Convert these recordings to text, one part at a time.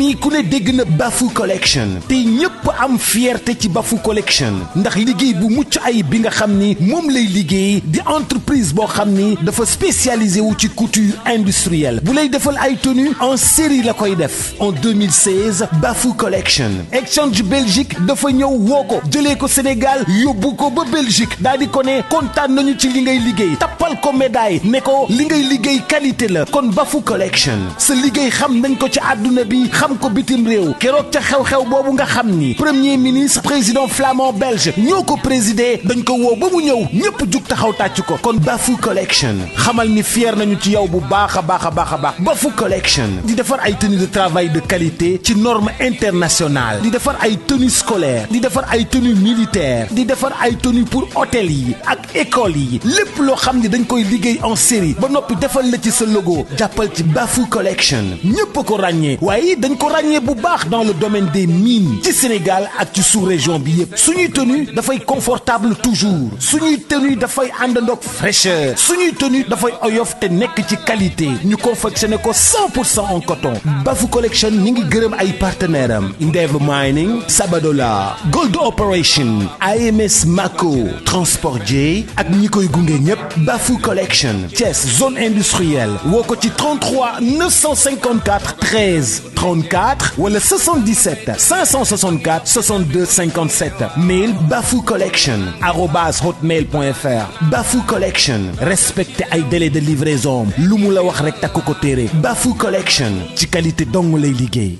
nii ku ne dégg na Bafou Collection te ñëpp am fierté ci Bafou Collection ndax liggéey bu mucc ayib bi nga xam ni moom lay liggéey di entreprise boo xam ni dafa spécialisé wu ci couture industrielle bu lay defal ay tenues en série la koy def en 2016 Bafou Collection Exchange Belgique dafa ñëw woo ko jëlee ko Sénégal yóbbu ko ba Belgique daal di ko ne kontaan nañu ci li ngay liggéey tappal ko médaille ne ko li ngay liggéey qualité la kon Bafou Collection sa liggéey xam nañ ko ci àdduna bi xam ko bitim réew keroog ca xew-xew boobu nga xam ni premier ministre président flamand belge ñoo ko présidé dañ ko woo ba mu ñëw ñëpp jug taxaw tàcc ko kon Bafou Collection xamal ni fier nañu ci yow bu baax a baax a baax a baax Bafou Collection di defar ay tenues de travail de qualité ci norme internationale di defar ay tenues scolaires di defar ay tenues militaires di defar ay tenues pour hôtel yi ak école yi lépp loo xam ni dañ koy liggéey en série ba noppi defal la ci sa logo jàppal ci Bafou Collection ñëpp ko ràññee waaye dañ ko ràññee bu baax dans le domaine des mines ci Sénégal ak ci sous-région bi yëpp suñuy tenue dafay confortable toujours suñuy tenue dafay àndandoog fraîcheur suñuy tenue dafay oyof te nekk ci qualité ñu confectionné ko 100% en coton Bafou Collection ñi ngi gërëm ay partenaires am Endeavour Mining Sabadola Gold Operation AMS Mako Transport J ak ñi koy gunge ñëpp Bafou Collection Thiès zone industrielle woo ko ci 33 954 13 34 wala 77 564 62 57 mail bafoucollection@hotmail.fr Bafou Collection respecté ay délai de livraison lu mu la wax rek takku ko téere Bafou Collection ci qualité dong lay liggéey.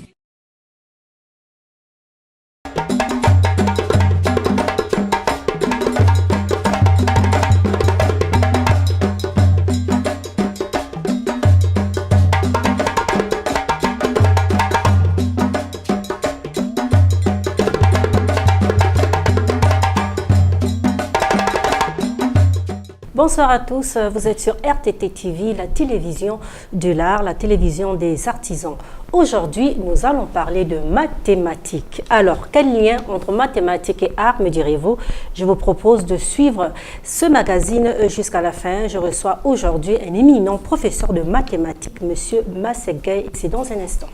Bonsoir à tous, vous êtes sur RTT TV, la télévision de l'art, la télévision des artisans. Aujourd'hui, nous allons parler de mathématiques. Alors, quel lien entre mathématiques et art, me direz-vous? Je vous propose de suivre ce magazine jusqu'à la fin. Je reçois aujourd'hui un éminent professeur de mathématiques, Monsieur Masek Gueye. C'est dans un instant.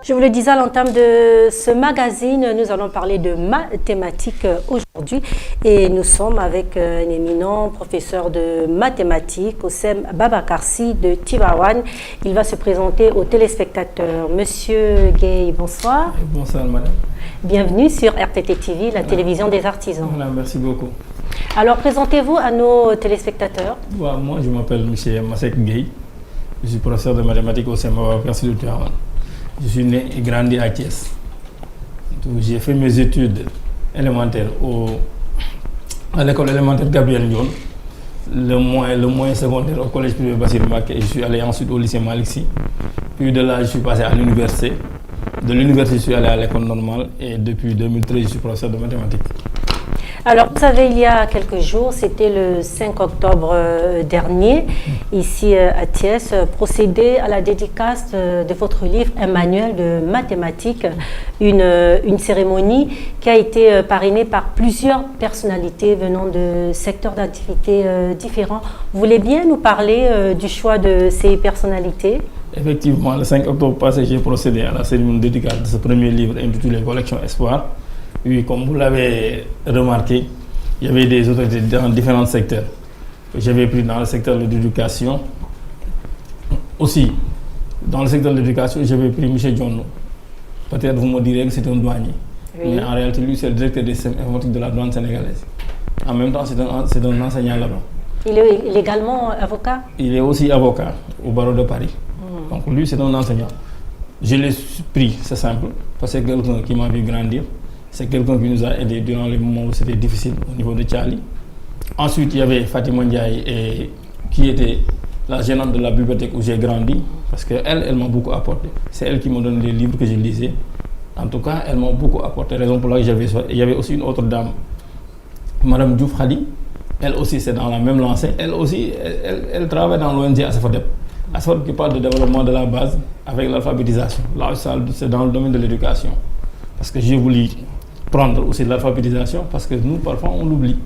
Je vous le disais à l'entame de ce magazine, nous allons parler de mathématiques aujourd'hui et nous sommes avec un éminent professeur de mathématiques, Oussem Babakarsi de Tivaouane. Il va se présenter aux téléspectateurs. Monsieur Gueye, bonsoir. Bonsoir madame. Bienvenue sur RTT TV, la télévision des artisans. Voilà, merci beaucoup. Alors présentez-vous à nos téléspectateurs. Moi je m'appelle monsieur Masek Gueye. Je suis professeur de mathématiques au Oussem Babakarsi de Tivaouane. Je suis né et grandi à Thiès. J'ai fait mes études élémentaires à l'école élémentaire Gabriel Ndione, le moyen secondaire au collège privé Bassirou Mbacké et je suis allé ensuite au lycée Malick Sy. Puis de là, je suis passé à l'université. De l'université, je suis allé à l'école normale et depuis 2013, je suis professeur de mathématiques. Alors, vous savez, il y a quelques jours, c'était le 5 octobre dernier, ici à Thiès, procédé à la dédicace de votre livre, un manuel de mathématiques, une cérémonie qui a été parrainée par plusieurs personnalités venant de secteurs d'activité différents. Vous voulez bien nous parler du choix de ces personnalités? Effectivement, le 5 octobre passé, j'ai procédé à la cérémonie de dédicace de ce premier livre intitulé Collection Espoir. Oui, comme vous l'avez remarqué, il y avait des autorités dans différents secteurs. J'avais pris dans le secteur de l'éducation. Aussi, dans le secteur de l'éducation, j'avais pris M. John. Peut-être vous me direz que c'est un douanier. Oui. Mais en réalité, lui, c'est le directeur des systèmes informatiques de la douane sénégalaise. En même temps, c'est un enseignant là-bas. Il est également avocat? Il est aussi avocat au barreau de Paris. Donc lui, c'est un enseignant. Je l'ai pris, c'est simple, parce que c'est quelqu'un qui m'a vu grandir. C'est quelqu'un qui nous a aidés durant les moments où c'était difficile au niveau de Tchali. Ensuite, il y avait Fatima Ndiaye, qui était la gérante de la bibliothèque où j'ai grandi, parce qu'elle m'a beaucoup apporté. C'est elle qui m'a donné les livres que je lisais. En tout cas, elle m'a beaucoup apporté, raison pour laquelle j'avais ça. Il y avait aussi une autre dame, Madame Diouf Khali. Elle aussi, c'est dans la même lancée. Elle aussi, elle travaille dans l'ONG ASFODEP. ASFODEP qui parle de développement de la base avec l'alphabétisation. Là, c'est dans le domaine de l'éducation. Parce que j'ai voulu prendre aussi l'alphabétisation parce que nous, parfois, on l'oublie.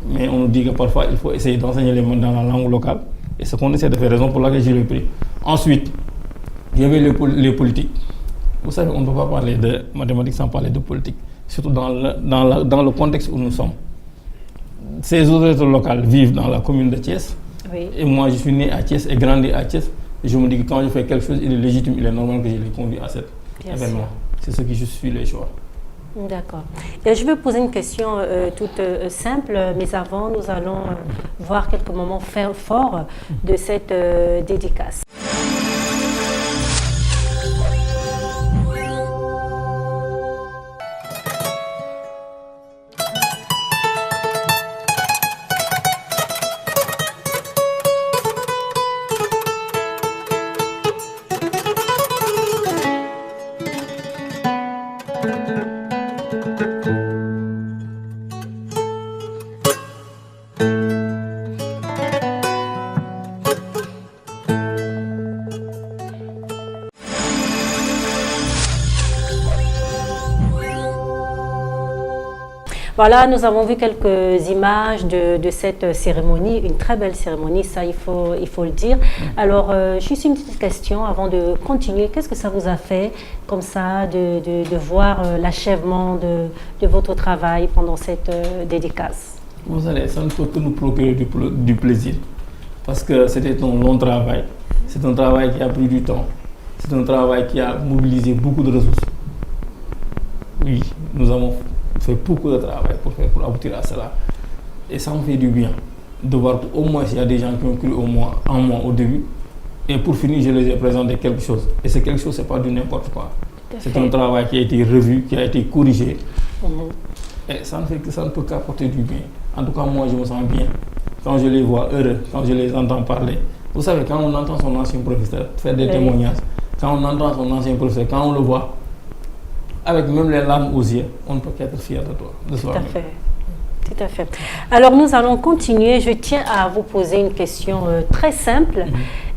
Mais on nous dit que parfois, il faut essayer d'enseigner les mots dans la langue locale Et ce qu'on essaie de faire, raison pour laquelle je l'ai pris. Ensuite, il y avait les politiques. Vous savez, on ne peut pas parler de mathématiques sans parler de politique, surtout dans le contexte où nous sommes. Ces autorités locales vivent dans la commune de Thiès. Oui. Et moi, je suis né à Thiès et grandi à Thiès. Et je me dis que quand je fais quelque chose, il est légitime, il est normal que je les conduise à cet événement. C'est ce qui justifie les choix. D'accord. Et je vais poser une question toute simple, mais avant, nous allons voir quelques moments forts de cette dédicace. Voilà, nous avons vu quelques images de cette cérémonie, une très belle cérémonie, ça il faut le dire. Alors, juste une petite question avant de continuer. Qu'est-ce que ça vous a fait comme ça de voir l'achèvement de votre travail pendant cette dédicace? Vous savez, ça ne peut que nous procurer du plaisir. Parce que c'était un long travail. C'est un travail qui a pris du temps. C'est un travail qui a mobilisé beaucoup de ressources. Oui, nous avons fait beaucoup de travail pour aboutir à cela. Et ça me fait du bien de voir qu'au moins il y a des gens qui ont cru en moi au début. Et pour finir, je les ai présenté quelque chose. Et c'est quelque chose, ce n'est pas du n'importe quoi. C'est un travail qui a été revu, qui a été corrigé. Et ça ne peut qu'apporter du bien. En tout cas, moi, je me sens bien quand je les vois heureux, quand je les entends parler. Vous savez, quand on entend son ancien professeur faire des témoignages, quand on entend son ancien professeur, quand on le voit, avec même les larmes aux yeux, on ne peut qu'être fier de toi. De Tout à fait. Tout à fait. Alors nous allons continuer. Je tiens à vous poser une question très simple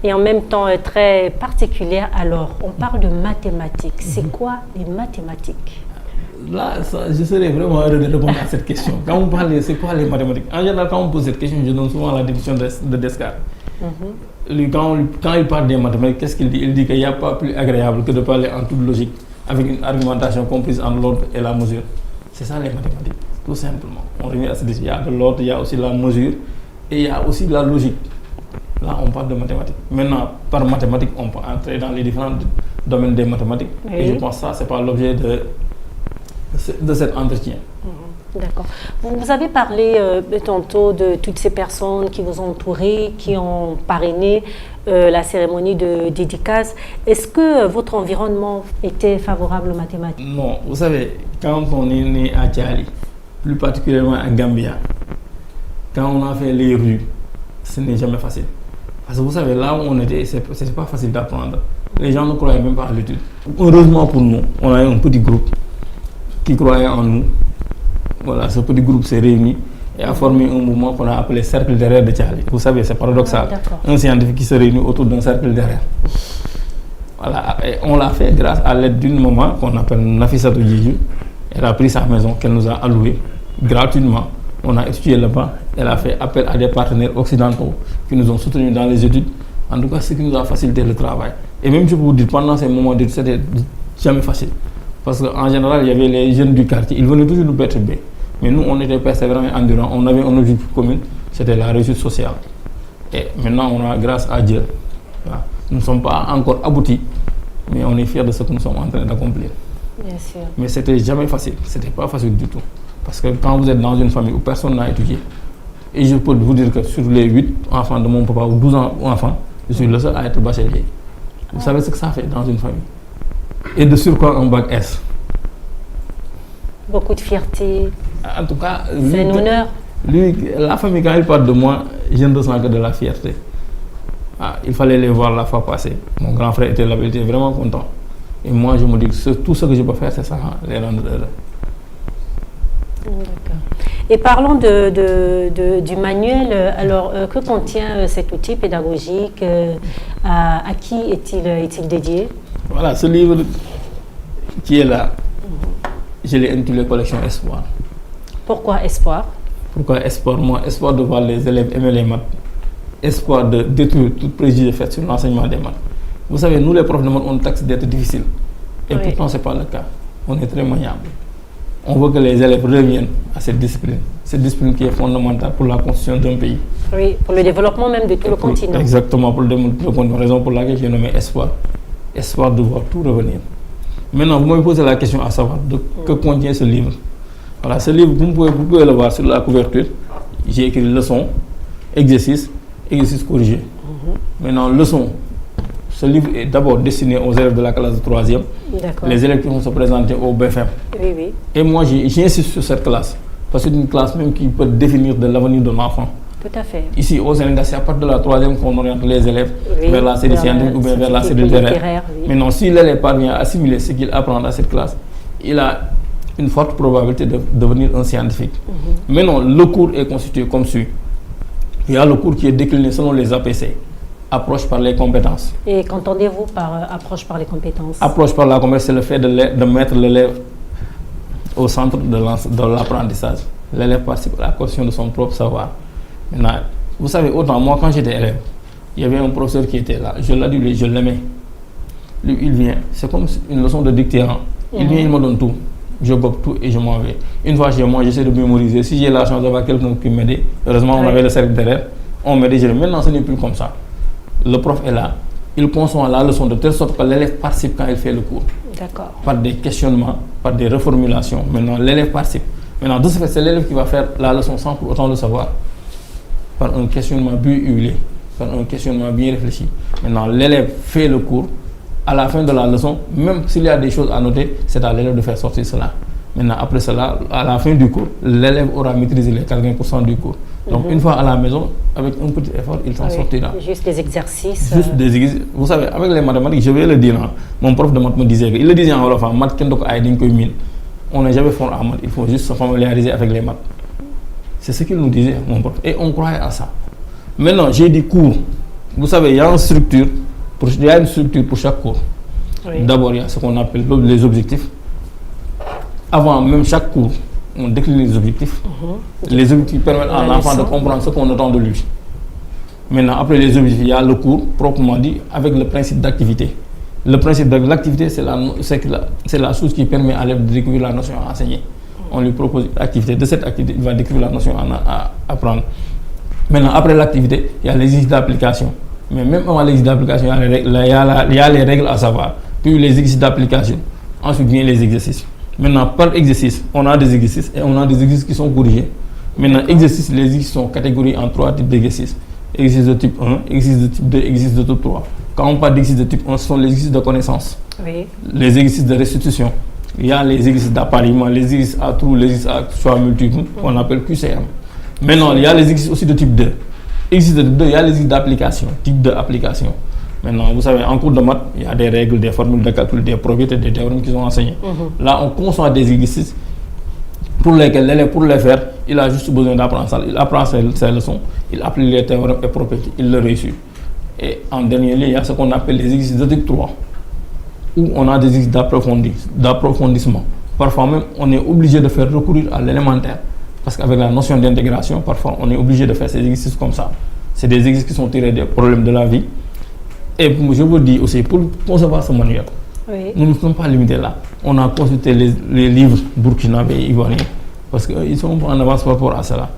et en même temps très particulière. Alors, on parle de mathématiques. C'est quoi les mathématiques? Là, je serais vraiment heureux de répondre à cette question. Quand vous parlez, c'est quoi les mathématiques? En général, quand on pose cette question, je donne souvent la définition de Descartes. Lui, quand il parle des mathématiques, qu'est-ce qu'il dit? Il dit qu'il n'y a pas plus agréable que de parler en toute logique, avec une argumentation comprise entre l'ordre et la mesure. C'est ça les mathématiques, tout simplement. On revient à ce dire, il y a de l'ordre, il y a aussi la mesure, et il y a aussi la logique. Là, on parle de mathématiques. Maintenant, par mathématiques, on peut entrer dans les différents domaines des mathématiques. Oui. Et je pense que ça, ce n'est pas l'objet de cet entretien. D'accord. Vous avez parlé tantôt de toutes ces personnes qui vous ont entouré, qui ont parrainé la cérémonie de dédicace. Est-ce que votre environnement était favorable aux mathématiques? Non. Vous savez, quand on est né à Thiali, plus particulièrement à Gambia, quand on a fait les rues, ce n'est jamais facile. Parce que vous savez, là où on était, ce n'est pas facile d'apprendre. Les gens ne croyaient même pas à l'étude. Heureusement pour nous, on a eu un petit groupe qui croyait en nous. Voilà, ce petit groupe s'est réuni et a formé un mouvement qu'on a appelé Cercle d'erreur de Thiali. Vous savez, c'est paradoxal. Un scientifique qui se réunit autour d'un cercle d'erreur. Voilà, et on l'a fait grâce à l'aide d'une maman qu'on appelle Nafissatou Djidjou. Elle a pris sa maison qu'elle nous a allouée gratuitement. On a étudié là-bas. Elle a fait appel à des partenaires occidentaux qui nous ont soutenus dans les études. En tout cas, ce qui nous a facilité le travail. Et même, je peux vous dire, pendant ces moments d'études, c'était jamais facile. Parce qu'en général, il y avait les jeunes du quartier. Ils venaient toujours nous perturber. Mais nous, on était persévérants et endurants. On avait un objectif commun, c'était la réussite sociale. Et maintenant, on a, grâce à Dieu, voilà, nous ne sommes pas encore aboutis, mais on est fiers de ce que nous sommes en train d'accomplir. Bien sûr. Mais c'était jamais facile. C'était pas facile du tout. Parce que quand vous êtes dans une famille où personne n'a étudié, et je peux vous dire que sur les 8 enfants de mon papa ou 12 enfants, je suis le seul à être bachelier. Vous savez ce que ça fait dans une famille? Et de surcroît un bac S. Beaucoup de fierté. En tout cas, c'est un honneur. Lui, la famille, quand il parle de moi, je ne ressens que de la fierté. Ah, il fallait les voir la fois passée. Mon grand frère était là, il était vraiment content. Et moi, je me dis que tout ce que je peux faire, c'est ça, les rendre heureux. D'accord. Et parlons du manuel. Alors, que contient cet outil pédagogique? À qui est-il dédié? Voilà, ce livre qui est là, je l'ai intitulé Collection Espoir. Pourquoi Espoir? Pourquoi Espoir? Moi, espoir de voir les élèves aimer les maths. espoir de détruire tout préjugé fait sur l'enseignement des maths. Vous savez, nous les profs de maths, on taxe d'être difficile. Et pourtant, ce n'est pas le cas. On est très maniable. On veut que les élèves reviennent à cette discipline qui est fondamentale pour la construction d'un pays. Oui, pour le développement même de tout le continent. Exactement, pour le développement de tout le continent. Raison pour laquelle j'ai nommé espoir. Espoir de voir tout revenir. Maintenant, vous me posez la question à savoir que contient ce livre. Voilà, ce livre, vous pouvez le voir sur la couverture. J'ai écrit leçons, exercices corrigés. Maintenant, leçons. Ce livre est d'abord destiné aux élèves de la classe de 3e, les élèves qui vont se présenter au BFM. Oui, oui. Et moi, j'insiste sur cette classe, parce que c'est une classe même qui peut définir de l'avenir de l'enfant. Tout à fait. Ici, au Sénégal, c'est à partir de la 3e qu'on oriente les élèves vers la série scientifique ou bien vers la série littéraire. Mais non, si l'élève parvient à assimiler ce qu'il apprend dans cette classe, il a une forte probabilité de devenir un scientifique. Maintenant, le cours est constitué comme suit. Il y a le cours qui est décliné selon les APC. Approche par les compétences. Et qu'entendez-vous par approche par les compétences? Approche par la compétence, c'est le fait de mettre l'élève au centre de l'apprentissage. L'élève participe à la construction de son propre savoir. Maintenant, vous savez, autant moi, quand j'étais élève, il y avait un professeur qui était là. Je l'adulais, je l'aimais. Lui, il vient. C'est comme une leçon de dictée. Il vient, il me donne tout. Je gobe tout et je m'en vais. Une fois chez moi, j'essaie de mémoriser. Si j'ai la chance d'avoir quelqu'un qui m'aide, heureusement, on avait le cercle derrière, on m'aidait. Maintenant, ce n'est plus comme ça. Le prof est là, il conçoit la leçon de telle sorte que l'élève participe quand il fait le cours. D'accord. Par des questionnements, par des reformulations. Maintenant, l'élève participe. Maintenant, de ce fait, c'est l'élève qui va faire la leçon sans pour autant le savoir. Par un questionnement bien huilé, par un questionnement bien réfléchi. Maintenant, l'élève fait le cours. À la fin de la leçon, même s'il y a des choses à noter, c'est à l'élève de faire sortir cela. Maintenant, après cela, à la fin du cours, l'élève aura maîtrisé les 80% du cours. Donc, une fois à la maison, avec un petit effort, il s'en sortira. Juste des exercices. Juste des exercices. Vous savez, avec les mathématiques, je vais le dire, mon prof de maths me disait, il le disait en wolof, maths, on n'est jamais fort en maths, il faut juste se familiariser avec les maths. C'est ce qu'il nous disait, mon prof. Et on croyait à ça. Maintenant, j'ai des cours. Vous savez, il y a une structure pour chaque cours. D'abord, il y a ce qu'on appelle les objectifs. Avant même chaque cours, on décline les objectifs. Les objectifs permettent à l'enfant de comprendre ce qu'on attend de lui. Maintenant, après les objectifs, il y a le cours, proprement dit, avec le principe d'activité. Le principe de l'activité, c'est la chose qui permet à l'élève de découvrir la notion à enseigner. On lui propose une activité. De cette activité, il va découvrir la notion à apprendre. Maintenant, après l'activité, il y a l'exercice d'application. Mais même avant l'exercice d'application, il y a les règles à savoir. Puis les exercices d'application. Ensuite viennent les exercices. Maintenant, par exercice, on a des exercices et on a des exercices qui sont corrigés. Maintenant, les exercices sont catégorisés en 3 types d'exercices. Exercice de type 1, exercice de type 2, exercice de type 3. Quand on parle d'exercice de type 1, ce sont les exercices de connaissance. Les exercices de restitution. Il y a les exercices d'appariement, les exercices à trous, les exercices à choix multiples, qu'on appelle QCM. Maintenant, il y a les exercices aussi de type 2. Exercice de type 2, il y a les exercices d'application, type 2 application. Maintenant, vous savez, en cours de maths, il y a des règles, des formules de calcul, des propriétés, des théorèmes qui sont enseignés. Là, on conçoit des exercices pour lesquels l'élève, pour les faire, il a juste besoin d'apprendre ça. Il apprend ses leçons, il applique les théorèmes et propriétés, il le réussit. Et en dernier lieu, il y a ce qu'on appelle les exercices de type 3, où on a des exercices d'approfondissement. Parfois même, on est obligé de faire recourir à l'élémentaire. Parce qu'avec la notion d'intégration, parfois, on est obligé de faire ces exercices comme ça. C'est des exercices qui sont tirés des problèmes de la vie. Et je vous dis aussi, pour concevoir ce manuel, nous ne sommes pas limités là. On a consulté les livres burkinabés et ivoiriens, parce qu'ils sont en avance par rapport à cela.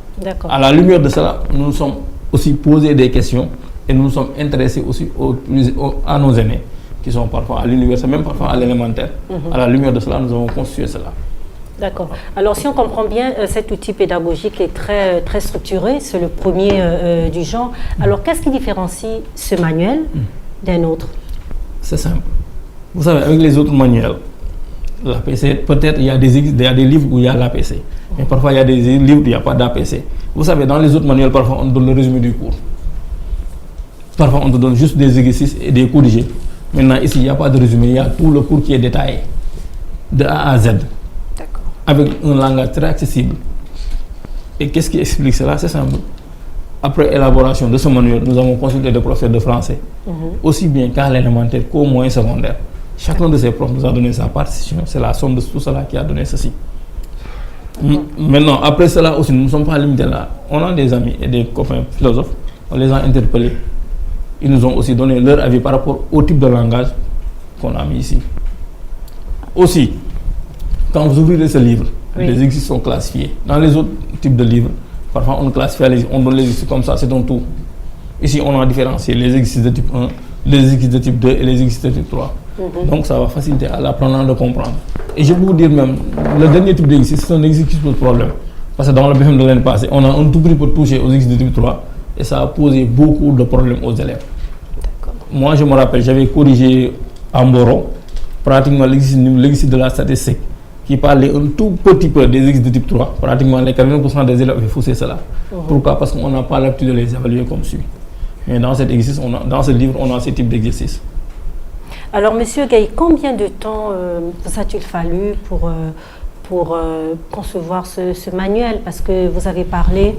À la lumière de cela, nous nous sommes aussi posé des questions et nous nous sommes intéressés aussi à nos aînés, qui sont parfois à l'université, même parfois à l'élémentaire. À la lumière de cela, nous avons constitué cela. D'accord. Alors, si on comprend bien, cet outil pédagogique est très, très structuré, c'est le premier du genre. Alors, qu'est-ce qui différencie ce manuel d'un autre? C'est simple. Vous savez, avec les autres manuels, l'APC, peut-être il y a des livres où il y a l'APC. Mais parfois, il y a des livres où il n'y a pas d'APC. Vous savez, dans les autres manuels, parfois, on donne le résumé du cours. Parfois, on te donne juste des exercices et des corrigés. Maintenant, ici, il n'y a pas de résumé. Il y a tout le cours qui est détaillé, de A à Z. Avec un langage très accessible. Et qu'est-ce qui explique cela? C'est simple. Après élaboration de ce manuel, nous avons consulté des professeurs de français, aussi bien qu'à l'élémentaire qu'au moyen secondaire. Chacun de ces profs nous a donné sa partition. C'est la somme de tout cela qui a donné ceci. Maintenant, après cela aussi, nous ne sommes pas limités là. On a des amis et des copains philosophes On les a interpellés. Ils nous ont aussi donné leur avis par rapport au type de langage qu'on a mis ici. Aussi, quand vous ouvrirez ce livre, les exercices sont classifiés. Dans les autres types de livres, parfois on classifie, on donne les exercices comme ça, c'est un tout. Ici, on a différencié les exercices de type 1, les exercices de type 2 et les exercices de type 3. Donc ça va faciliter à l'apprenant de comprendre. Et je peux vous dire même, le dernier type d'exercice, c'est un exercice qui pose problème. Parce que dans le BFM de l'année passée, on a un tout prix pour toucher aux exercices de type 3 et ça a posé beaucoup de problèmes aux élèves. Moi, je me rappelle, j'avais corrigé à Mboro pratiquement l'exercice de la statistique qui parlait un tout petit peu des exercices de type 3. Pratiquement les 80% des élèves avaient faussé cela. Pourquoi? Parce qu'on n'a pas l'habitude de les évaluer comme suit. Mais dans cet exercice, dans ce livre, on a ce type d'exercice. Alors, Monsieur Gaye, combien de temps vous a-t-il fallu pour concevoir ce manuel? Parce que vous avez parlé,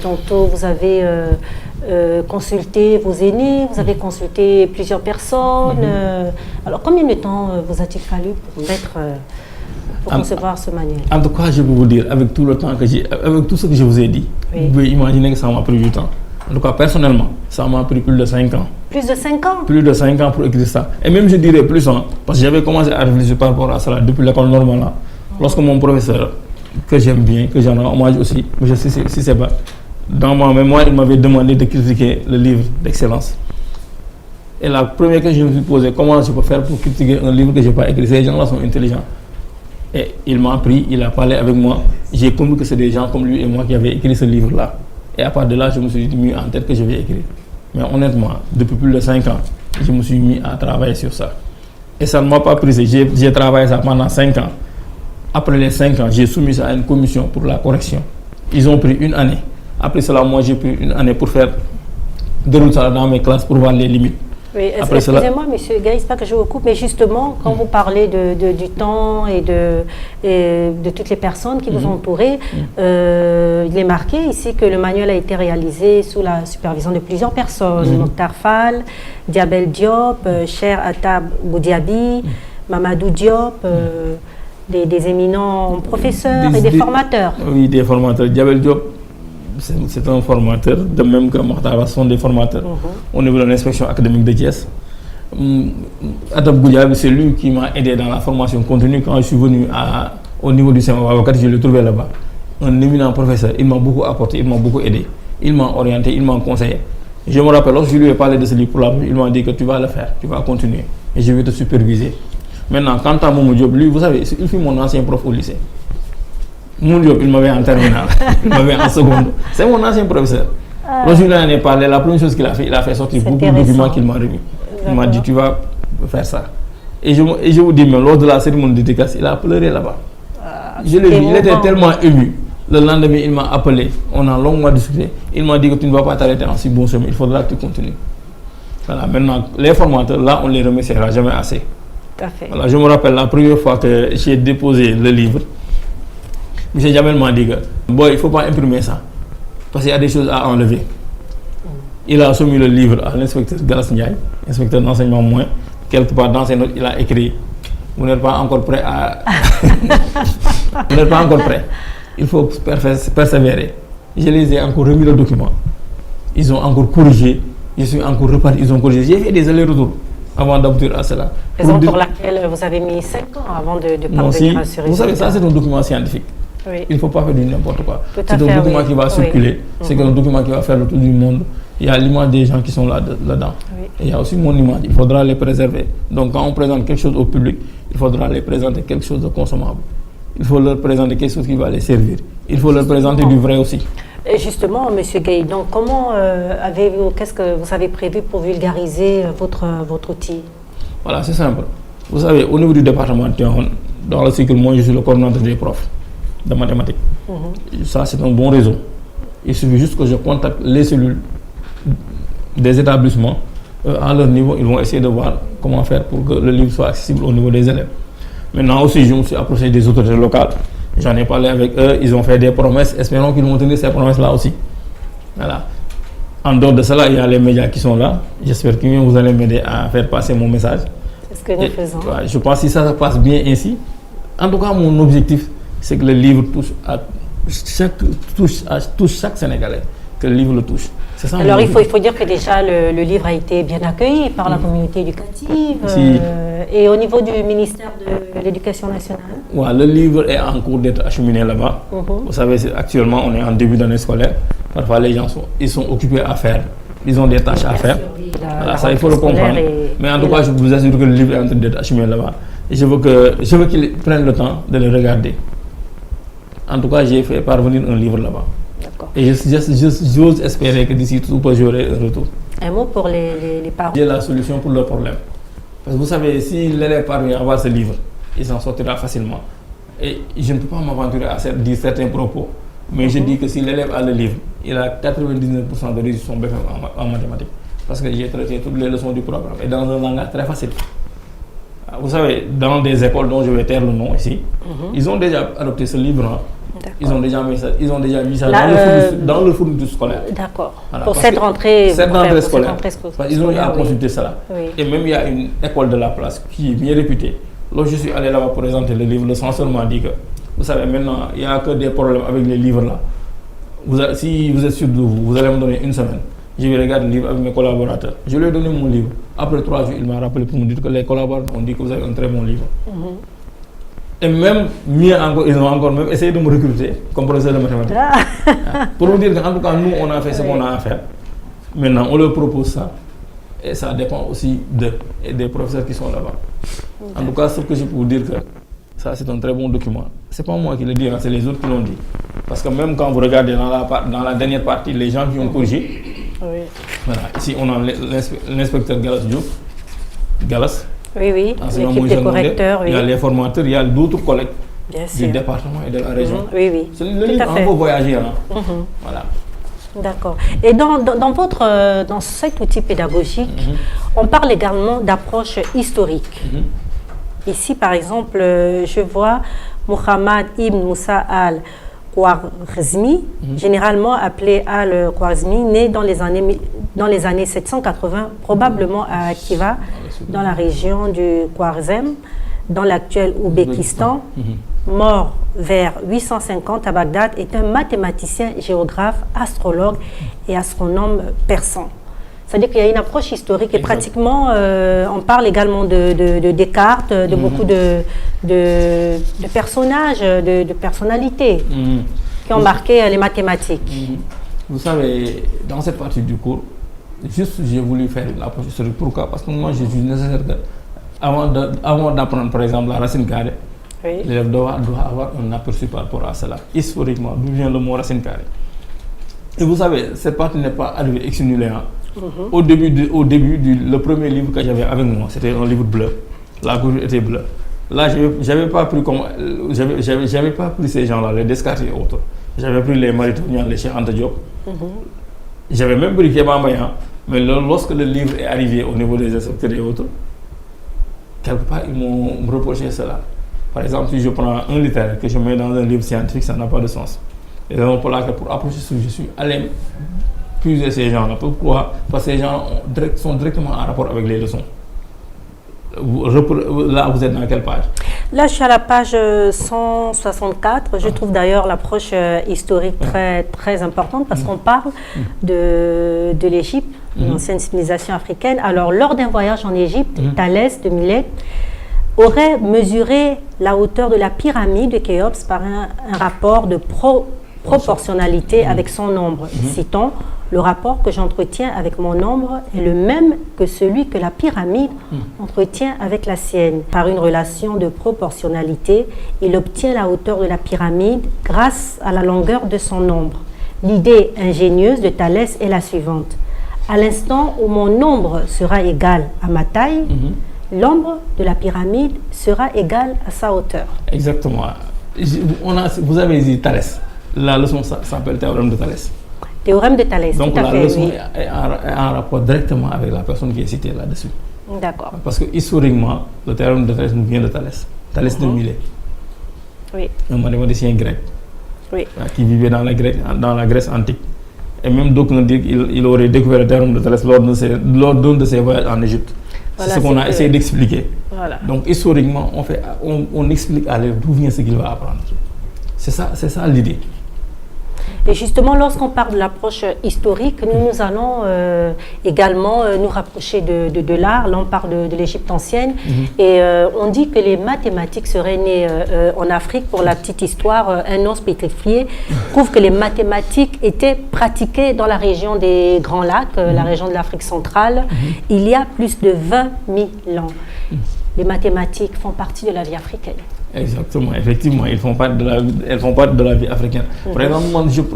tantôt vous avez consulté vos aînés, vous avez consulté plusieurs personnes. Alors, combien de temps vous a-t-il fallu pour concevoir ce manuel? En tout cas, je peux vous dire, avec tout le temps que avec tout ce que je vous ai dit, vous pouvez imaginer que ça m'a pris du temps. En tout cas, personnellement, ça m'a pris plus de 5 ans. Plus de 5 ans? Plus de 5 ans pour écrire ça. Et même je dirais plus, parce que j'avais commencé à réfléchir par rapport à cela depuis l'école normale. Lorsque mon professeur, que j'aime bien, que j'en rends hommage aussi, M. Sisseba, dans ma mémoire, il m'avait demandé de critiquer le livre d'excellence. Et la première question que je me suis posée, comment je peux faire pour critiquer un livre que je n'ai pas écrit? Ces gens-là sont intelligents. Et il m'a appris, il a parlé avec moi. J'ai compris que c'est des gens comme lui et moi qui avaient écrit ce livre-là. Et à partir de là, je me suis mis en tête que je vais écrire. Mais honnêtement, depuis plus de 5 ans, je me suis mis à travailler sur ça. Et ça ne m'a pas pris. J'ai travaillé ça pendant 5 ans. Après les 5 ans, j'ai soumis ça à une commission pour la correction. Ils ont pris 1 année. Après cela, moi, j'ai pris 1 année pour faire dérouler ça dans mes classes pour voir les limites. Oui, excusez-moi, Monsieur Gaye, c'est pas que je vous coupe, mais justement, quand vous parlez du temps et de toutes les personnes qui vous ont entouré, il est marqué ici que le manuel a été réalisé sous la supervision de plusieurs personnes. Mokhtar Fall, Diabel Diop, Cher Atab Boudiabi, Mamadou Diop, des éminents professeurs et des formateurs. Oui, des formateurs. Diabel Diop, c'est un formateur, de même que Mokhtar sont des formateurs au niveau de l'inspection académique de Thiès. Atab Boudiabi, c'est lui qui m'a aidé dans la formation continue quand je suis venu au niveau du CMA Babacar, je l'ai trouvé là-bas. Un éminent professeur, il m'a beaucoup apporté, il m'a beaucoup aidé. Il m'a orienté, il m'a conseillé. Je me rappelle, lorsque je lui ai parlé de ce livre pour la il m'a dit que tu vas le faire, tu vas continuer et je vais te superviser. Maintenant, quant à Momo Diop, lui, vous savez, il fut mon ancien prof au lycée. Momo Diop, il m'avait en terminale, il m'avait en seconde. C'est mon ancien professeur. Lorsque je lui en ai parlé, la première chose qu'il a fait, il a fait sortir beaucoup de documents qu'il m'a remis. Il m'a dit, tu vas faire ça. Et je vous dis, mais lors de la cérémonie de dédicace, il a pleuré là-bas. Je l'ai vu, il était tellement ému. Le lendemain, il m'a appelé, on a longuement discuté. Il m'a dit que tu ne vas pas t'arrêter en si bon chemin, il faudra que tu continues. Voilà, maintenant, les formateurs, là, on les remerciera jamais assez. Tout à fait. Voilà, je me rappelle la première fois que j'ai déposé le livre, M. Jamel m'a dit que, bon, il ne faut pas imprimer ça, parce qu'il y a des choses à enlever. Il a soumis le livre à l'inspecteur Galas Ndiaye, inspecteur d'enseignement moins. Quelque part dans ses notes, il a écrit, vous n'êtes pas encore prêt à... Vous n'êtes pas encore prêt. Il faut persévérer. Je les ai encore remis le document. Ils ont encore corrigé. Je suis encore reparti. Ils ont corrigé. J'ai fait des allers-retours avant d'aboutir à cela. Raison pour laquelle vous avez mis 5 ans avant de parvenir à ce résultat. Vous savez, ça c'est un document scientifique. Oui. Il ne faut pas faire du n'importe quoi. C'est un document qui va circuler. C'est un document qui va faire le tour du monde. Il y a l'image des gens qui sont là-dedans. Oui. Et il y a aussi mon image. Il faudra les préserver. Donc quand on présente quelque chose au public, il faudra les présenter quelque chose de consommable. Il faut leur présenter quelque chose qui va les servir. Il faut leur présenter du vrai aussi. Et justement, M. Gaye, donc comment qu'est-ce que vous avez prévu pour vulgariser votre outil? Voilà, c'est simple. Vous savez, au niveau du département, dans le cycle, moi je suis le coordinateur des profs de mathématiques. Ça, c'est un bon réseau. Il suffit juste que je contacte les cellules des établissements. À leur niveau, ils vont essayer de voir comment faire pour que le livre soit accessible au niveau des élèves. Maintenant aussi, je me suis approché des autorités locales. J'en ai parlé avec eux, ils ont fait des promesses. Espérons qu'ils vont tenir ces promesses-là aussi. Voilà. En dehors de cela, il y a les médias qui sont là. J'espère que vous allez m'aider à faire passer mon message. C'est ce que nous faisons. Ouais, je pense que si ça se passe bien ainsi, en tout cas, mon objectif, c'est que le livre touche chaque Sénégalais. que le livre le touche. C'est ça. Alors il faut dire que déjà le livre a été bien accueilli par la communauté éducative et au niveau du ministère de l'Éducation nationale. Ouais, le livre est en cours d'être acheminé là-bas. Vous savez, actuellement on est en début d'année scolaire. Parfois les gens sont occupés à faire. Ils ont des tâches à faire. Voilà, ça il faut le comprendre. Mais en tout cas, je vous assure que le livre est en train d'être acheminé là-bas. Et je veux qu'ils prennent le temps de le regarder. En tout cas, j'ai fait parvenir un livre là-bas. Et j'ose espérer que d'ici tout peu, j'aurai un retour. Un mot pour les parents. J'ai la solution pour leur problème. Parce que vous savez, si l'élève parvient à avoir ce livre, il s'en sortira facilement. Et je ne peux pas m'aventurer à dire certains propos. Mais je dis que si l'élève a le livre, il a 99% de réussite son BFM en mathématiques. Parce que j'ai traité toutes les leçons du programme et dans un langage très facile. Vous savez, dans des écoles dont je vais taire le nom ici, ils ont déjà adopté ce livre. Hein. Ils ont déjà mis ça dans le fourniture scolaire. D'accord. Voilà, pour cette rentrée scolaire. Ils ont déjà consulté cela. Oui. Et même il y a une école de la place qui est bien réputée. Lorsque je suis allé là-bas pour présenter le livre, le censeur m'a dit que, vous savez, maintenant, il n'y a que des problèmes avec les livres là. Si vous êtes sûr de vous allez me donner une semaine. Je vais regarder le livre avec mes collaborateurs. Je lui ai donné mon livre. Après 3 jours, il m'a rappelé pour me dire que les collaborateurs ont dit que vous avez un très bon livre. Et même mieux encore, ils ont encore même essayé de me recruter comme professeur de mathématiques. Pour vous dire qu'en tout cas, nous, on a fait ce qu'on a à faire. Maintenant, on leur propose ça. Et ça dépend aussi des professeurs qui sont là-bas. En tout cas, ce que je peux vous dire que ça, c'est un très bon document. Ce n'est pas moi qui le dis, c'est les autres qui l'ont dit. Parce que même quand vous regardez dans la dernière partie, les gens qui ont corrigé, voilà, ici, on a l'inspecteur Galas Diop. Galas. Oui, l'équipe des correcteurs. Il y a les formateurs, il y a d'autres collègues du département et de la région. Oui. C'est le livre, on peut voyager. Hein. Voilà. D'accord. Et dans cet outil pédagogique, on parle également d'approche historique. Ici, par exemple, je vois Muhammad ibn Moussa al-Khwarizmi, généralement appelé al-Khwarizmi, né dans les années 780, probablement à Khiva, dans la région du Khwarizm, dans l'actuel Ouzbékistan, mort vers 850 à Bagdad, est un mathématicien, géographe, astrologue et astronome persan. C'est-à-dire qu'il y a une approche historique et pratiquement, on parle également de Descartes, de beaucoup de personnages, de personnalités qui ont marqué les mathématiques. Vous savez, dans cette partie du cours, juste j'ai voulu faire une approche historique. Pourquoi? Parce que moi, je suis nécessaire que, avant d'apprendre par exemple la racine carrée, l'élève doit avoir un aperçu par rapport à cela. Historiquement, d'où vient le mot racine carrée. Et vous savez, cette partie n'est pas arrivée ex nihilo. Au début, le premier livre que j'avais avec moi, c'était un livre bleu. La couverture était bleue. Là, j'avais pas pris ces gens-là, les Descartes et autres. J'avais pris les Maritonien, les Cheikh Anta Diop. J'avais même pris Kéba Mbaye. Mais lorsque le livre est arrivé au niveau des inspecteurs et autres, quelque part, ils m'ont reproché cela. Par exemple, si je prends un littéraire que je mets dans un livre scientifique, ça n'a pas de sens. Et donc, pour approcher ce que je suis allé puiser ces gens-là. Pourquoi? Parce que ces gens sont directement en rapport avec les leçons. Là, vous êtes dans quelle page? Là, je suis à la page 164. Je trouve d'ailleurs l'approche historique très, très importante parce qu'on parle de l'Égypte, l'ancienne civilisation africaine. Alors, lors d'un voyage en Égypte, Thalès de Milet aurait mesuré la hauteur de la pyramide de Khéops par un rapport de proportionnalité avec son nombre. Citons: le rapport que j'entretiens avec mon nombre est le même que celui que la pyramide entretient avec la sienne. Par une relation de proportionnalité, il obtient la hauteur de la pyramide grâce à la longueur de son nombre. L'idée ingénieuse de Thalès est la suivante: à l'instant où mon nombre sera égal à ma taille, l'ombre de la pyramide sera égale à sa hauteur. Exactement. Vous avez dit Thalès. La leçon s'appelle théorème de Thalès. Théorème de Thalès. Donc tout à la fait, leçon est en rapport directement avec la personne qui est citée là-dessus. D'accord. Parce que historiquement, le théorème de Thalès nous vient de Thalès. Thalès de Milet. Oui. Un mathématicien grec. Oui. Qui vivait dans la Grèce antique. Et même d'aucuns disent qu'il aurait découvert le théorème de Thalès lors d'un de ses voyages en Égypte. Voilà, c'est ce qu'on a essayé d'expliquer. Voilà. Donc historiquement, on explique à l'élève d'où vient ce qu'il va apprendre. C'est ça l'idée. Et justement, lorsqu'on parle de l'approche historique, nous allons également nous rapprocher de l'art. Là, on parle de l'Égypte ancienne. Et on dit que les mathématiques seraient nées en Afrique. Pour la petite histoire, un os pétrifié prouve que les mathématiques étaient pratiquées dans la région des Grands Lacs, la région de l'Afrique centrale, il y a plus de 20 000 ans. Les mathématiques font partie de la vie africaine. Exactement, effectivement, elles font partie de la vie africaine. Par exemple,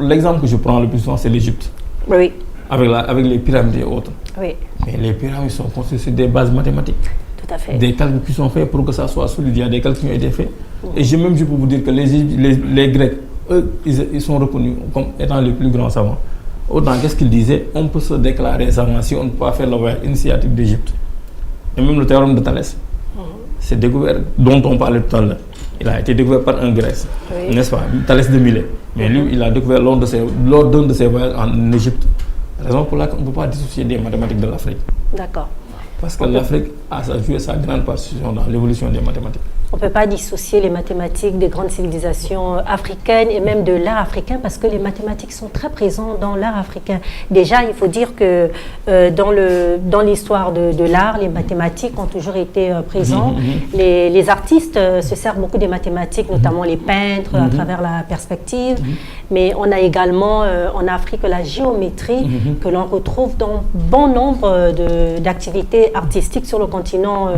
l'exemple que je prends le plus souvent, c'est l'Égypte. Oui. Avec les pyramides et autres. Oui. Mais les pyramides sont construites sur des bases mathématiques. Tout à fait. Des calculs qui sont faits pour que ça soit solide. Il y a des calculs qui ont été faits. Et je peux vous dire que les Grecs, eux, ils sont reconnus comme étant les plus grands savants. Autant, qu'est-ce qu'ils disaient? On peut se déclarer savant si on ne peut pas faire le voyage initiatique d'Égypte. Et même le théorème de Thalès, c'est découvert, dont on parlait tout à l'heure. Il a été découvert par un Grec, n'est-ce pas? Thalès de Milet. Mais lui, il a découvert lors d'un de ses voyages en Égypte. Raison pour laquelle on ne peut pas dissocier des mathématiques de l'Afrique. D'accord. Parce que l'Afrique a joué sa grande partition dans l'évolution des mathématiques. On ne peut pas dissocier les mathématiques des grandes civilisations africaines et même de l'art africain parce que les mathématiques sont très présentes dans l'art africain. Déjà, il faut dire que dans l'histoire de l'art, les mathématiques ont toujours été présentes. Les artistes se servent beaucoup des mathématiques, notamment les peintres à travers la perspective. Mais on a également en Afrique la géométrie que l'on retrouve dans bon nombre d'activités artistiques sur le continent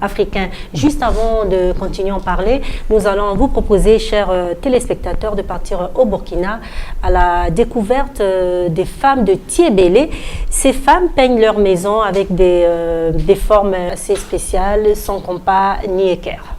africain. Juste avant de continuer à en parler, nous allons vous proposer, chers téléspectateurs, de partir au Burkina à la découverte des femmes de Tiébélé. Ces femmes peignent leur maison avec des formes assez spéciales, sans compas ni équerre.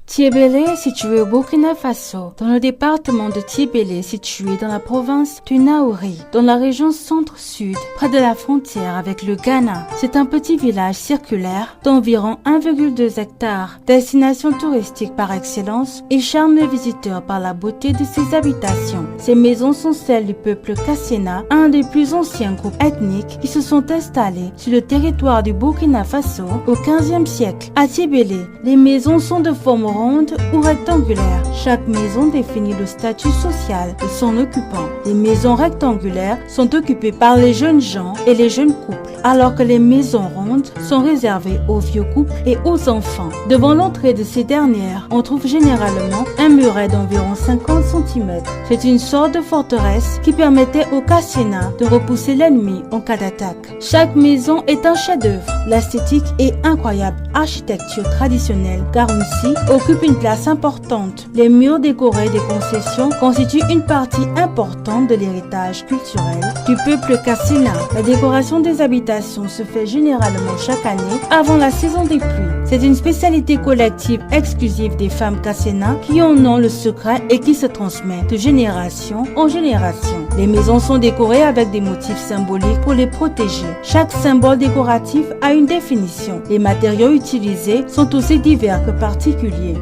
Tiébélé est situé au Burkina Faso, dans le département de Tiébélé, situé dans la province du Naouri, dans la région centre-sud, près de la frontière avec le Ghana. C'est un petit village circulaire d'environ 1,2 hectares, destination touristique par excellence et charme les visiteurs par la beauté de ses habitations. Ces maisons sont celles du peuple Kassena, un des plus anciens groupes ethniques qui se sont installés sur le territoire du Burkina Faso au XVe siècle. À Tiébélé, les maisons sont de forme ronde ou rectangulaire. Chaque maison définit le statut social de son occupant. Les maisons rectangulaires sont occupées par les jeunes gens et les jeunes couples, alors que les maisons rondes sont réservées aux vieux couples et aux enfants. Devant l'entrée de ces dernières, on trouve généralement un muret d'environ 50 cm. C'est une sorte de forteresse qui permettait aux Kassena de repousser l'ennemi en cas d'attaque. Chaque maison est un chef-d'œuvre. L'esthétique est incroyable. Architecture traditionnelle, Garunsi occupe une place importante. Les murs décorés des concessions constituent une partie importante de l'héritage culturel du peuple Kassena. La décoration des habitations se fait généralement chaque année avant la saison des pluies. C'est une spécialité collective exclusive des femmes Kassena qui en ont le secret et qui se transmet de génération en génération. Les maisons sont décorées avec des motifs symboliques pour les protéger. Chaque symbole décoratif a une définition. Les matériaux utilisés sont aussi divers que particuliers.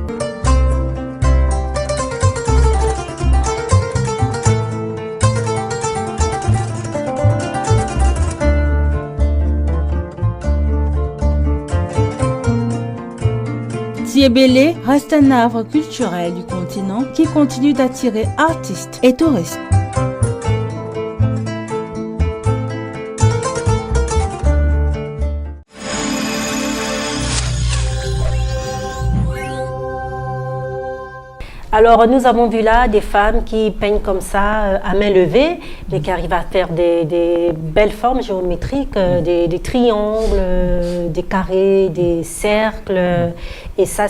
Tiébélé reste un arbre culturel du continent qui continue d'attirer artistes et touristes. Alors, nous avons vu là des femmes qui peignent comme ça, à main levée, mais qui arrivent à faire des belles formes géométriques, des triangles, des carrés, des cercles. Et ça,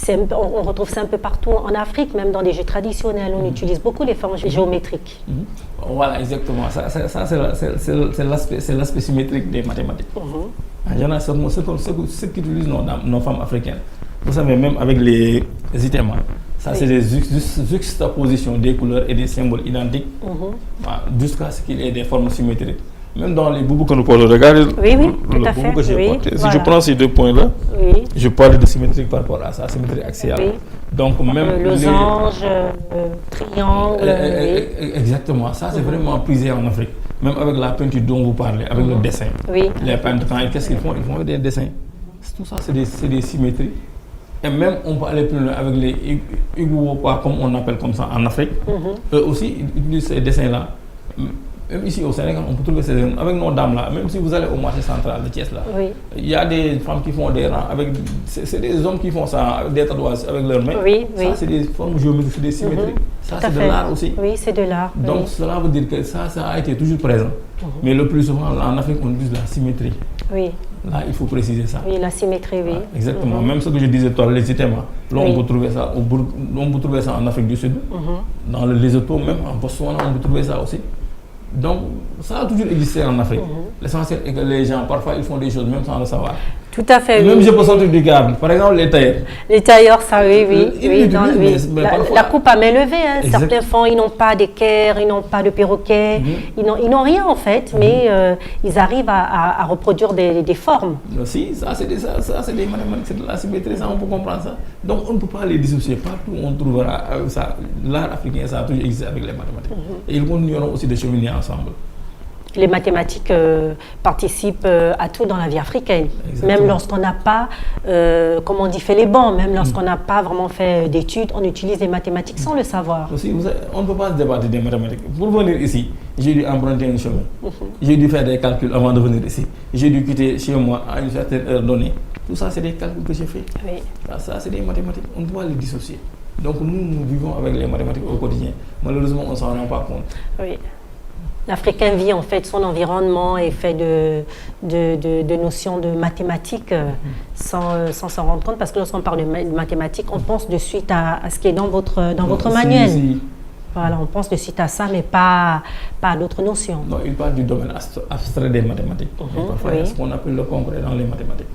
on retrouve ça un peu partout en Afrique, même dans des jeux traditionnels. On utilise beaucoup les formes géométriques. Voilà, exactement. Ça c'est l'aspect symétrique des mathématiques. Il y en a ceux qui utilisent nos femmes africaines. Vous savez, même avec les items, ça c'est des juxtapositions des couleurs et des symboles identiques jusqu'à ce qu'il y ait des formes symétriques. Même dans les boubous que nous portons, regardez le boubou que j'ai porté. Si je prends ces deux points-là, je parle de symétrique par rapport à ça, symétrie axiale. Donc même losange, triangle. Exactement, ça c'est vraiment prisé en Afrique. Même avec la peinture dont vous parlez, avec le dessin. Les peintres, qu'est-ce qu'ils font? Ils font des dessins. Tout ça, c'est des symétries Et même on peut aller plus loin avec les Iguopa, comme on appelle comme ça en Afrique. Eux aussi, ils utilisent ces dessins-là. Même ici au Sénégal, on peut trouver ces dessins. Avec nos dames là, même si vous allez au marché central de Thiès là, il y a des femmes qui font des rangs avec. C'est des hommes qui font ça avec des tatouages avec leurs mains. Ça, c'est des formes géométriques, c'est des symétries. Ça, c'est de l'art aussi. Oui, c'est de l'art. Donc, cela veut dire que ça a été toujours présent. Mais le plus souvent, en Afrique, on utilise la symétrie. Oui. Là, il faut préciser ça. Oui, la symétrie, oui. Exactement. Même ce que je disais toi, les items. Là, on peut trouver ça on peut trouver ça en Afrique du Sud. Dans le Lesotho, même en Botswana, on peut trouver ça aussi. Donc, ça a toujours existé en Afrique. L'essentiel est que les gens, parfois, ils font des choses même sans le savoir. Tout à fait. Même je peux sortir du câble. Par exemple, les tailleurs. Les tailleurs, ça, la coupe à main levée. Hein. Certains font, ils n'ont pas d'équerre, ils n'ont pas de perroquet, ils n'ont rien en fait, mais ils arrivent à reproduire des formes. Si, ça c'est des mathématiques, c'est de la symétrie, ça on peut comprendre ça. Donc on ne peut pas les dissocier. Partout on trouvera ça. L'art africain, ça a toujours existé avec les mathématiques. Et ils continueront aussi de cheminer ensemble. Les mathématiques participent à tout dans la vie africaine. Exactement. Même lorsqu'on n'a pas, comme on dit, fait les bancs, même lorsqu'on n'a pas vraiment fait d'études, on utilise les mathématiques sans le savoir. Aussi, on ne peut pas se débattre des mathématiques. Pour venir ici, j'ai dû emprunter un chemin. J'ai dû faire des calculs avant de venir ici. J'ai dû quitter chez moi à une certaine heure donnée. Tout ça, c'est des calculs que j'ai faits. Ça, c'est des mathématiques. On doit les dissocier. Donc nous vivons avec les mathématiques au quotidien. Malheureusement, on ne s'en rend pas compte. Oui. L'Africain vit en fait son environnement est fait de notions de mathématiques sans s'en rendre compte, parce que lorsqu'on parle de mathématiques, on pense de suite à ce qui est dans votre manuel. Voilà, on pense de suite à ça, mais pas à d'autres notions. Non, il parle du domaine abstrait des mathématiques. Parfois, il y a ce qu'on appelle le concret dans les mathématiques.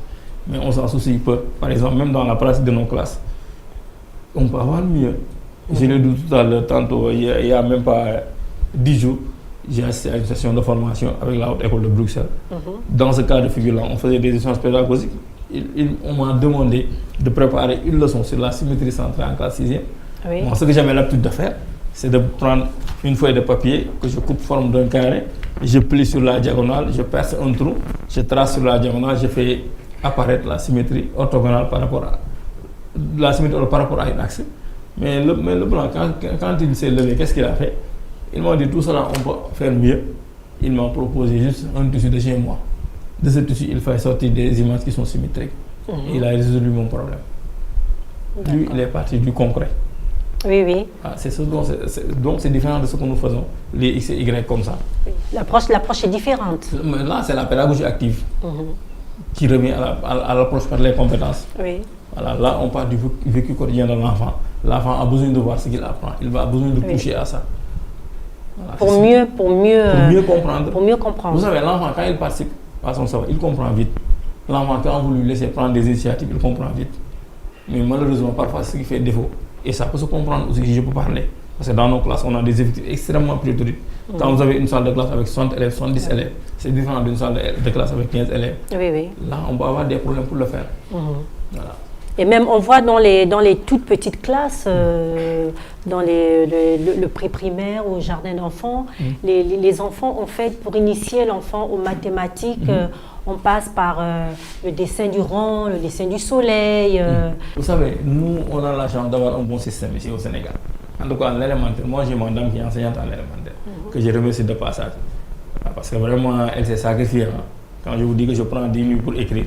Mais on s'en soucie peu. Par exemple, même dans la pratique de nos classes, on peut avoir mieux. Je l'ai dit tout à l'heure, tantôt, il y a même pas 10 jours, j'ai assisté à une session de formation avec la Haute École de Bruxelles. Dans ce cas de figure-là, on faisait des échanges pédagogiques. On m'a demandé de préparer une leçon sur la symétrie centrale en classe 6e. Moi, ce que j'avais l'habitude de faire, c'est de prendre une feuille de papier que je coupe forme d'un carré, je plie sur la diagonale, je perce un trou, je trace sur la diagonale, je fais apparaître la symétrie orthogonale par rapport à une axe. Mais le blanc, quand il s'est levé, qu'est-ce qu'il a fait? Il m'a dit tout cela, on peut faire mieux. Il m'a proposé juste un tissu de chez moi. De ce tissu, il fallait sortir des images qui sont symétriques. Il a résolu mon problème. Lui, il est parti du concret. Oui. Donc c'est différent de ce que nous faisons, les X et Y comme ça. L'approche est différente. Mais là, c'est la pédagogie active qui revient à l'approche par les compétences. Voilà, là, on parle du vécu quotidien de l'enfant. L'enfant a besoin de voir ce qu'il apprend. Il va besoin de toucher à ça. Voilà, pour mieux comprendre. Vous savez, l'enfant, quand il participe à son savoir, il comprend vite. L'enfant, quand vous lui laissez prendre des initiatives, il comprend vite. Mais malheureusement, parfois, c'est ce qui fait défaut. Et ça peut se comprendre aussi si je peux parler. Parce que dans nos classes, on a des effectifs extrêmement pléthoriques. Quand vous avez une salle de classe avec 60 élèves, 70 élèves, c'est différent d'une salle de classe avec 15 élèves. Là, on peut avoir des problèmes pour le faire. Voilà. Et même, on voit dans les toutes petites classes, dans le pré-primaire, au jardin d'enfants, les enfants, en fait, pour initier l'enfant aux mathématiques, on passe par le dessin du rond, le dessin du soleil. Vous savez, nous, on a la chance d'avoir un bon système ici au Sénégal. En tout cas, l'élémentaire, moi j'ai mon dame qui est enseignante à l'élémentaire, que je remercie de passage. Parce que vraiment, elle s'est sacrifiée. Hein. Quand je vous dis que je prends 10 minutes pour écrire,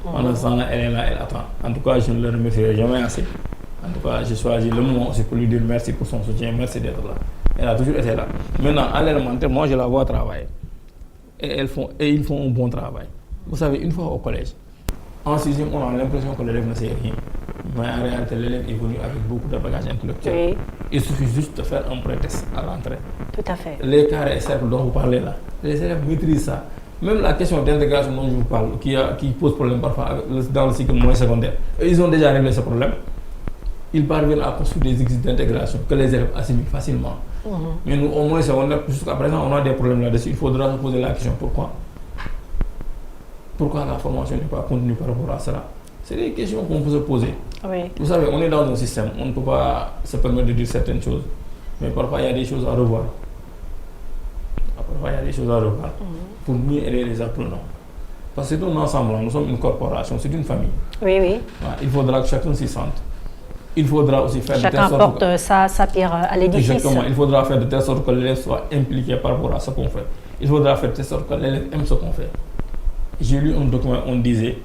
pendant ce temps-là, elle est là, elle attend. En tout cas, je ne le remercierai jamais assez. En tout cas, j'ai choisi le moment aussi pour lui dire merci pour son soutien, merci d'être là. Elle a toujours été là. Maintenant, à l'élémentaire, moi je la vois travailler. Et ils font un bon travail. Vous savez, une fois au collège, en 6e, on a l'impression que l'élève ne sait rien. Mais en réalité, l'élève est venu avec beaucoup de bagages intellectuels. Il suffit juste de faire un pré-test à l'entrée. Tout à fait. Les carrés et cercles dont vous parlez là, les élèves maîtrisent ça. Même la question d'intégration dont je vous parle, qui pose problème parfois dans le cycle moyen secondaire, ils ont déjà réglé ce problème. Ils parviennent à construire des exercices d'intégration que les élèves assimilent facilement. Mais nous, au moyen secondaire, jusqu'à présent, on a des problèmes là-dessus. Il faudra se poser la question pourquoi. Pourquoi la formation n'est pas continue par rapport à cela? C'est des questions qu'on peut se poser. Vous savez, on est dans un système, on ne peut pas se permettre de dire certaines choses. Mais parfois, il y a des choses à revoir. Pour mieux aider les apprenants. Parce que c'est un ensemble, nous sommes une corporation, c'est une famille. Oui, oui. Voilà, il faudra que chacun s'y sente. Il faudra aussi faire de telle sorte Chacun porte sa pierre à l'édifice. Exactement, il faudra faire de telle sorte que l'élève soit impliqué par rapport à ce qu'on fait. Il faudra faire de telle sorte que l'élève aime ce qu'on fait. J'ai lu un document, on disait,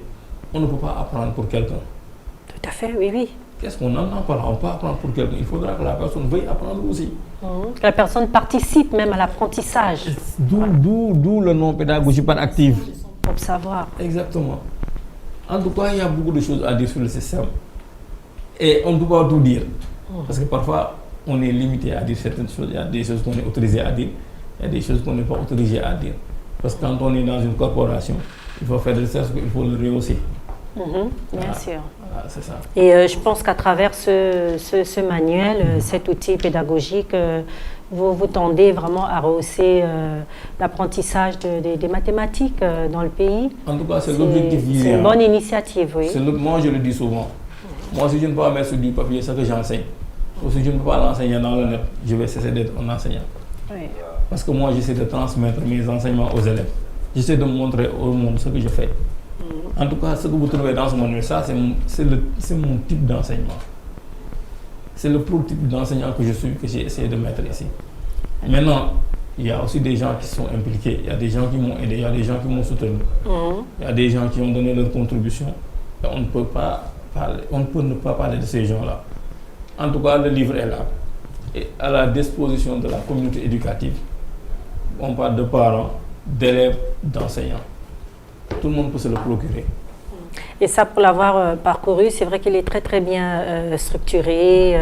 on ne peut pas apprendre pour quelqu'un. Tout à fait, oui, oui. Qu'est-ce qu'on entend par là? On peut apprendre pour quelqu'un. Il faudra que la personne veuille apprendre aussi. Que la personne participe même à l'apprentissage. D'où le nom pédagogie par active. Pour savoir. Exactement. En tout cas, il y a beaucoup de choses à dire sur le système. Et on ne peut pas tout dire. Parce que parfois, on est limité à dire certaines choses. Il y a des choses qu'on est autorisé à dire. Il y a des choses qu'on n'est pas autorisé à dire. Parce que quand on est dans une corporation, il faut faire de sorte qu'il faut le rehausser. Bien sûr. Voilà, c'est ça. Et je pense qu'à travers ce manuel, cet outil pédagogique, vous tendez vraiment à rehausser l'apprentissage des mathématiques dans le pays. En tout cas, c'est l'objectif visé. C'est une bonne initiative, oui. Moi, je le dis souvent. Moi, si je ne peux pas mettre sur du papier ce que j'enseigne, ou si je ne peux pas l'enseigner dans le net, je vais cesser d'être un enseignant. Oui. Parce que moi, j'essaie de transmettre mes enseignements aux élèves. J'essaie de montrer au monde ce que je fais. En tout cas, ce que vous trouvez dans ce manuel, ça, c'est mon type d'enseignement. C'est le prototype d'enseignant que je suis, que j'ai essayé de mettre ici. Maintenant, il y a aussi des gens qui sont impliqués. Il y a des gens qui m'ont aidé, il y a des gens qui m'ont soutenu. Il y a des gens qui ont donné leur contribution. Et on ne peut ne pas parler de ces gens-là. En tout cas, le livre est là. Et à la disposition de la communauté éducative. On parle de parents, d'élèves, d'enseignants. Tout le monde peut se le procurer. Et ça, pour l'avoir parcouru, c'est vrai qu'il est très très bien structuré.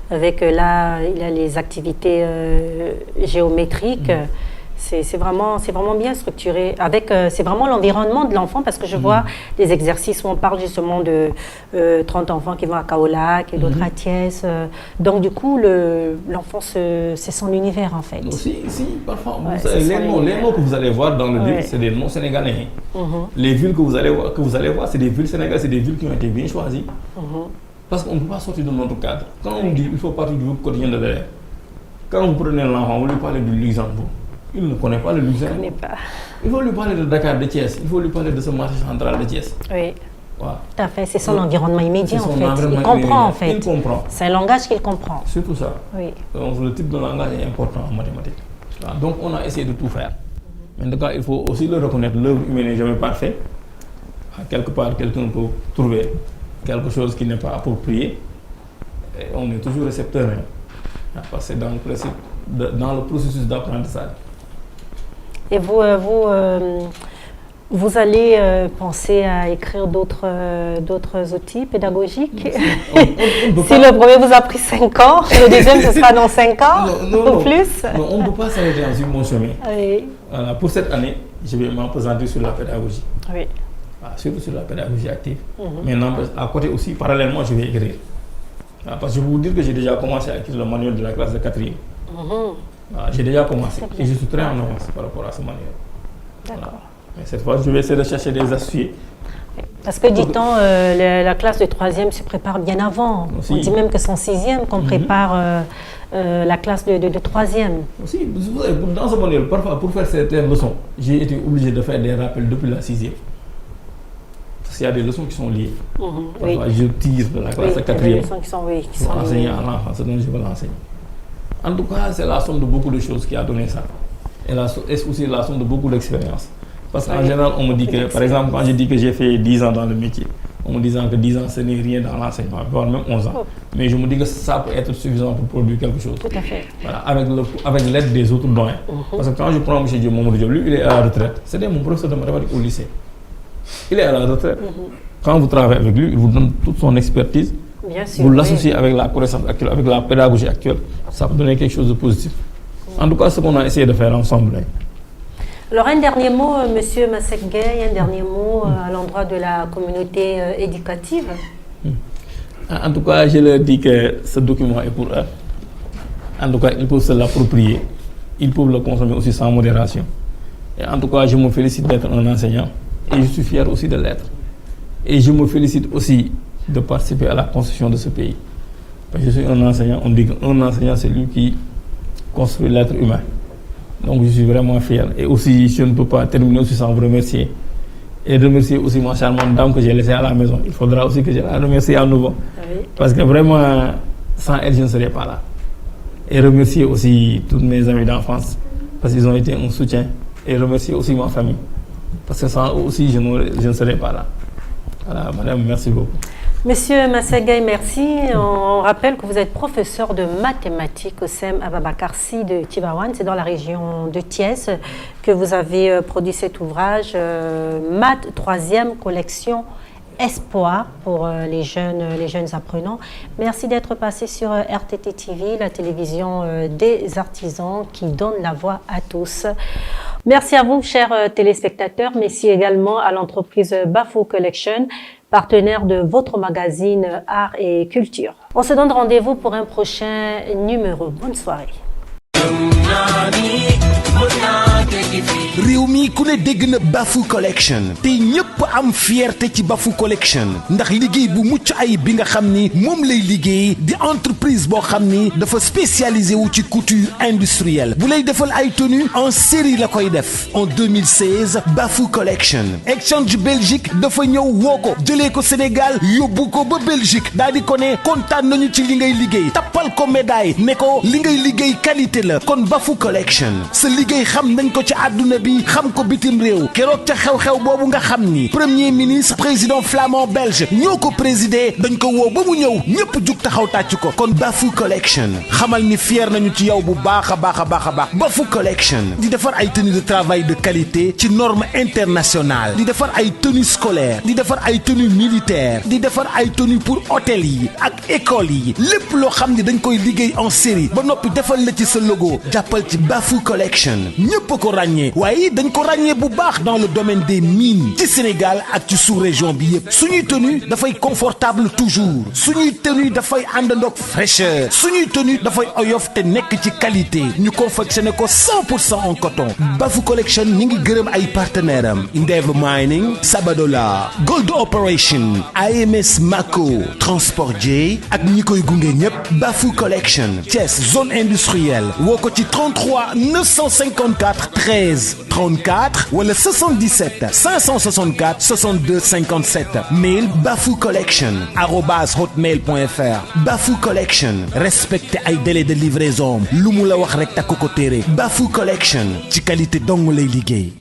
Avec là, il y a les activités géométriques. C'est vraiment bien structuré. C'est vraiment l'environnement de l'enfant, parce que je vois des exercices où on parle justement de 30 enfants qui vont à Kaolack et d'autres à Thiès. Donc du coup, l'enfant, c'est son univers en fait. Si, parfois. Les noms que vous allez voir dans le livre, c'est des noms sénégalais. Les villes que vous allez voir, c'est des villes sénégalaises, c'est des villes qui ont été bien choisies. Parce qu'on ne peut pas sortir de notre cadre. Quand on dit qu'il faut partir du quotidien de l'élève, quand vous prenez l'enfant, vous lui parlez du Luxembourg. Il ne connaît pas le Luxembourg. Il faut lui parler de Dakar, de Thiès. Il faut lui parler de ce marché central de Thiès. Oui. Voilà. Tout à fait. C'est son environnement immédiat en fait. Il comprend en fait. Il comprend. C'est un langage qu'il comprend. Surtout ça. Oui. Donc le type de langage est important en mathématiques. Voilà. Donc on a essayé de tout faire. Mais en tout cas, il faut aussi le reconnaître. L'œuvre humaine n'est jamais parfaite. Quelque part, quelqu'un peut trouver quelque chose qui n'est pas approprié. Et on est toujours récepteur. Parce que c'est dans le processus d'apprentissage. Et vous allez penser à écrire d'autres outils pédagogiques? Si le premier vous a pris 5 ans, le deuxième ce sera dans 5 ans ou plus? Non, on ne peut pas s'arrêter sur mon chemin. Oui. Voilà, pour cette année, je vais m'appesantir sur la pédagogie. Oui. Voilà, surtout sur la pédagogie active. Mais à côté aussi, parallèlement, je vais écrire. Voilà, parce que je vais vous dire que j'ai déjà commencé à écrire le manuel de la classe de 4e. Voilà, j'ai déjà commencé et je suis très en avance par rapport à ce manuel. D'accord. Voilà. Mais cette fois, je vais essayer de chercher des astuces. Parce que dit-on, la classe de 3e se prépare bien avant. Aussi. On dit même que c'est en 6e qu'on prépare la classe de 3e. Aussi, dans ce manuel, parfois, pour faire certaines leçons, j'ai été obligé de faire des rappels depuis la 6e. Parce qu'il y a des leçons qui sont liées. Parfois, je tire de la classe de 4e. Il y a des leçons qui sont enseigner à l'enfant, ce dont je veux l'enseigner. En tout cas, c'est la somme de beaucoup de choses qui a donné ça. Et c'est aussi la somme de beaucoup d'expériences. Parce qu'en général, on me dit que, par exemple, quand je dis que j'ai fait 10 ans dans le métier, on me disant que 10 ans, ce n'est rien dans l'enseignement, voire même 11 ans. Mais je me dis que ça peut être suffisant pour produire quelque chose. Tout à fait. Voilà, avec l'aide des autres doyens. Parce que quand je prends M. Diop, lui, il est à la retraite. C'était mon professeur de mathématiques au lycée. Il est à la retraite. Quand vous travaillez avec lui, il vous donne toute son expertise. Bien sûr, vous l'associez avec la connaissance actuelle, avec la pédagogie actuelle. Ça peut donner quelque chose de positif. En tout cas, ce qu'on a essayé de faire ensemble. Alors, un dernier mot, Monsieur Masek Gueye, un dernier mot à l'endroit de la communauté éducative. En tout cas, je leur dis que ce document est pour eux. En tout cas, ils peuvent se l'approprier. Ils peuvent le consommer aussi sans modération. Et en tout cas, je me félicite d'être un enseignant. Et je suis fier aussi de l'être. Et je me félicite aussi de participer à la construction de ce pays. Parce que je suis un enseignant. On dit qu'un enseignant, c'est lui qui construit l'être humain. Donc je suis vraiment fier. Et aussi, je ne peux pas terminer aussi sans vous remercier. et remercier aussi ma charmante dame que j'ai laissée à la maison. Il faudra aussi que je la remercie à nouveau. Oui. Parce que vraiment, sans elle, je ne serais pas là. Et remercier aussi tous mes amis d'enfance, parce qu'ils ont été un soutien. Et remercier aussi ma famille, parce que sans eux aussi, je ne serais pas là. Voilà, madame, merci beaucoup. Monsieur Massagay, merci. On rappelle que vous êtes professeur de mathématiques au CEM Ababacar Sy de Tivaouane. C'est dans la région de Thiès que vous avez produit cet ouvrage, Maths, 3e collection Espoir pour les jeunes apprenants. Merci d'être passé sur RTT TV, la télévision des artisans qui donne la voix à tous. Merci à vous, chers téléspectateurs. Merci également à l'entreprise Bafou Collection, partenaire de votre magazine Art et Culture. On se donne rendez-vous pour un prochain numéro. Bonne soirée. réew mi ku ne dégg na Bafou Collection te ñëpp am fierté ci Bafou Collection ndax liggéey bu mucc ayib bi nga xam ni moom lay liggéey di entreprise boo xam ni dafa spécialisé wu ci couture industrielle bu lay defal ay tenues en série la koy def. En 2016 Bafou Collection Exchange Belgique dafa ñëw woo ko jëlee ko Sénégal yóbbu ko ba Belgique daal di ko ne kontaan nañu ci li ngay liggéey tappal ko médaille ne ko li ngay liggéey qualité la kon Bafou Collection sa liggéey xam nañ ko ci àdduna bi xam ko bitim réew keroog ca xew-xew boobu nga xam ni premier ministre président flamand belge ñoo ko présidé dañ ko woo ba mu ñëw ñëpp jug taxaw tàcc ko kon Bafou Collection xamal ni fier nañu ci yow bu baax a baax a baax a baax Bafou Collection di defar ay tenues de travail de qualité ci norme internationale di defar ay tenues scolaires di defar ay tenues militaires di defar ay tenues pour hôtel yi ak école yi lépp loo xam ni dañ koy liggéey en série ba noppi defal la ci sa logo jàppal ci Bafou Collection ñëpp ko ràññee waaye dañ ko ràññee bu baax dans le domaine des mines ci Sénégal ak ci sous-région bi yëpp suñuy tenue dafay confortable toujours suñuy tenue dafay àndandoog fraîcheur suñuy tenue dafay oyof te nekk ci qualité ñu confectionné ko 100% en coton. Bafou Collection ñi ngi gërëm ay partenaires am Endeavour Mining, Sabadola, Gold Operation, AMS Mako, Transport J ak ñi koy gunge ñëpp. Bafou Collection Thiès zone industrielle woo ko ci 33 954 13 34 wala 77 564 62 57 mail bafoucollection@hotmail.fr. Bafou Collection respecté ay délai de livraison lu mu la wax rek takku ko téere Bafou Collection ci qualité dong lay liggéey.